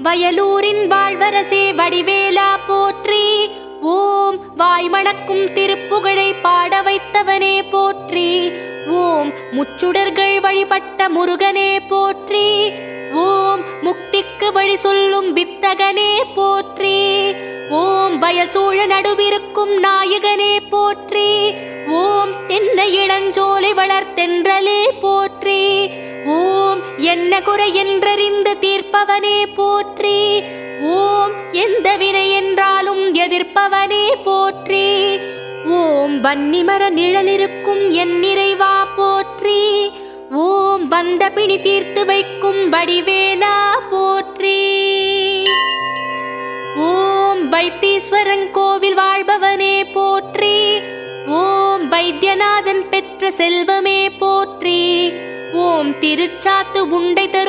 வயலூரின் வாழ்வரசே வடிவேலா போற்றி. ஓம் வாய்மணக்கும் திருப்புகழை பாட வைத்தவனே போற்றி. ஓம் முச்சுடர்கள் வழிபட்ட முருகனே போற்றி. ஓம் முக்திக்கு வழி சொல்லும் வித்தகனே போற்றி. ஓம் வயல் சூழ நடுவிருக்கும் நாயகனே போற்றி. ஓம் தென்னை இளஞ்சோலை வளர்த்தென்றலே போற்றி. ஓம் என்ன குறை என்றறிந்து தீர்ப்பவனே போற்றி. ஓம் எந்த வினை என்றாலும் எதிர்ப்பவனே போற்றி. ஓம் வன்னிமர நிழலிருக்கும் என் நிறைவா போற்றி. ஓம் வந்த பிணி தீர்த்து வைக்கும் வடிவேலா போற்றி. ஓம் வைத்தீஸ்வரன் கோவில் வாழ்பவனே போற்றி. ஓம் வைத்தியநாதன் பெற்ற செல்வமே போற்றி. ஓம் திருச்சாத்து உண்டை தரும்